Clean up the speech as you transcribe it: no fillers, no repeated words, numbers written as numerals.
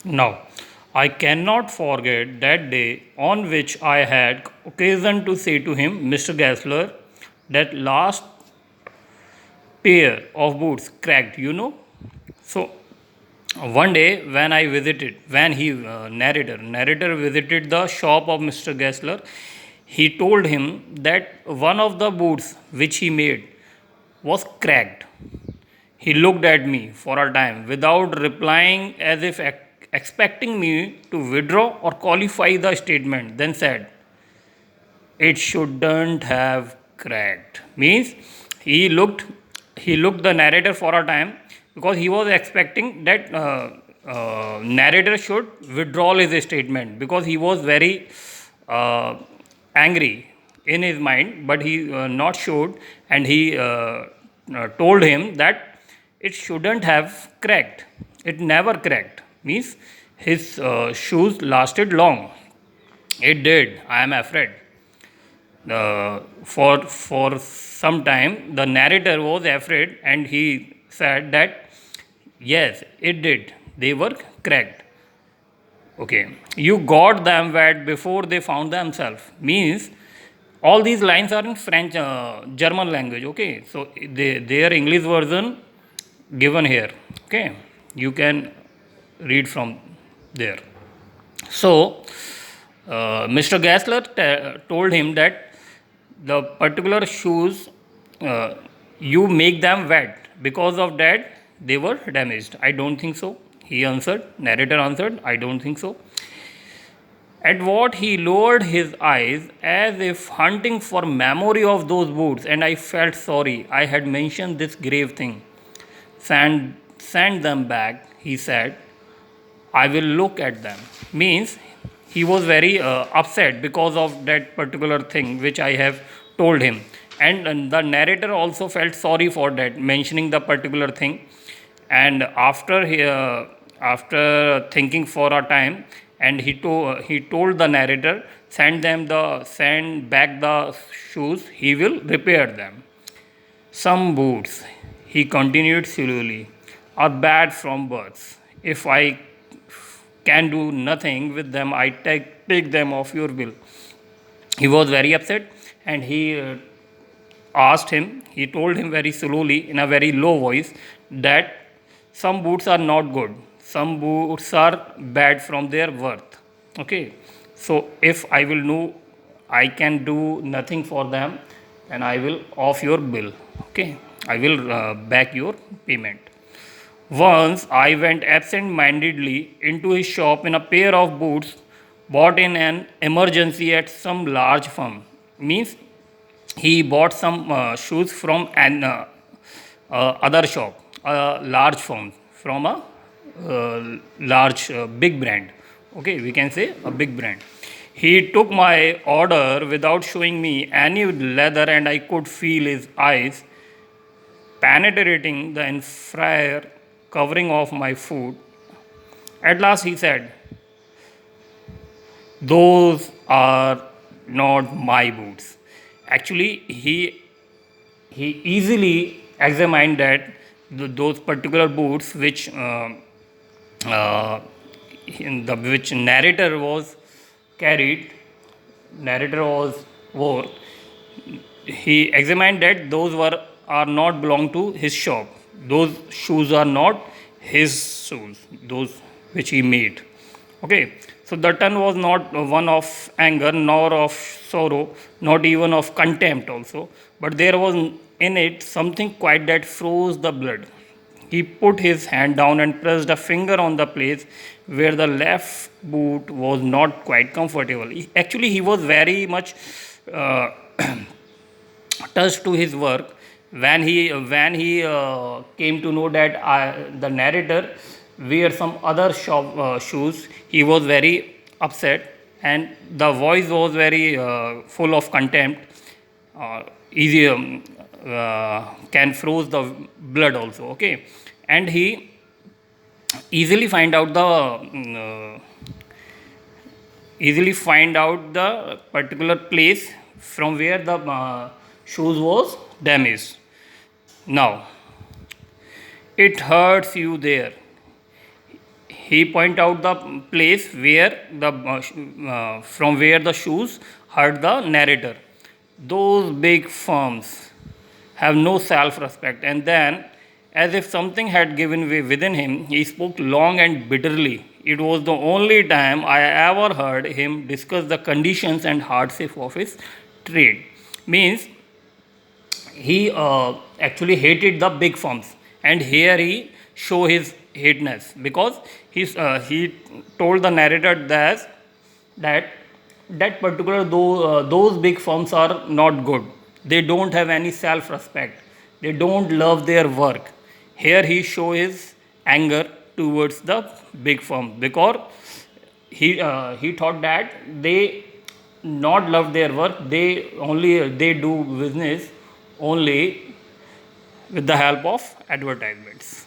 Now, I cannot forget that day on which I had occasion to say to him, Mr. Gassler, that last pair of boots cracked. So, one day when he narrator visited the shop of Mr. Gessler, he told him that one of the boots which he made was cracked. He looked at me for a time without replying, as if expecting me to withdraw or qualify the statement, then said, "It shouldn't have cracked." Means he looked he looked the narrator for a time because he was expecting that narrator should withdraw his statement because he was very uh, angry in his mind, but he not showed, and he told him that it shouldn't have cracked. It never cracked. Means his shoes lasted long. It did. I am afraid. For some time, the narrator was afraid, and he said that yes, it did. They were cracked. Okay, you got them wet before they found themselves. Means all these lines are in French, German language. Okay, so their English version given here. Okay, you can read from there. So, Mr. Gassler told him that the particular shoes you make them wet, because of that they were damaged. I don't think so, he answered. Narrator answered, I don't think so. At what he lowered his eyes as if hunting for memory of those boots, and I felt sorry I had mentioned this grave thing. Send them back, he said. I will look at them. Means he was very upset because of that particular thing which I have told him. And the narrator also felt sorry for that, mentioning the particular thing. And after thinking for a time, and he told the narrator, send back the shoes, he will repair them. Some boots, he continued slowly, are bad from birth. If I can do nothing with them, I take them off your bill. He was very upset, and he told him very slowly in a very low voice that some boots are not good, some boots are bad from their worth. Okay, so if I will know I can do nothing for them, and I will off your bill. Okay, I will back your payment. Once I went absent mindedly into his shop in a pair of boots bought in an emergency at some large firm. Means he bought some shoes from an other shop, a large firm, from a large big brand. Okay, we can say a big brand. He took my order without showing me any leather, and I could feel his eyes penetrating the inferior covering of my foot. At last he said, "Those are not my boots." Actually, he easily examined that those particular boots uh, which carried, narrator was wore. He examined that those were are not belong to his shop. Those shoes are not his shoes, those which he made. Okay, so the turn was not one of anger nor of sorrow, not even of contempt also, but there was in it something quite that froze the blood. He put his hand down and pressed a finger on the place where the left boot was not quite comfortable. Actually, he was very much uh, touched to his work when he came to know that the narrator wear some other shoes. He was very upset, and the voice was very full of contempt. Easy can froze the blood also. Okay, and he easily find out the particular place from where the shoes was damaged. Now, it hurts you there. he point out the place where from where the shoes hurt the narrator. Those big firms have no self-respect. And then, as if something had given way within him, he spoke long and bitterly. It was the only time I ever heard him discuss the conditions and hardship of his trade. Means he actually hated the big firms, and here he show his hateness because he told the narrator that that particular those big firms are not good. They don't have any self respect. They don't love their work. Here he show his anger towards the big firm because he thought that they not love their work. They do business only with the help of advertisements.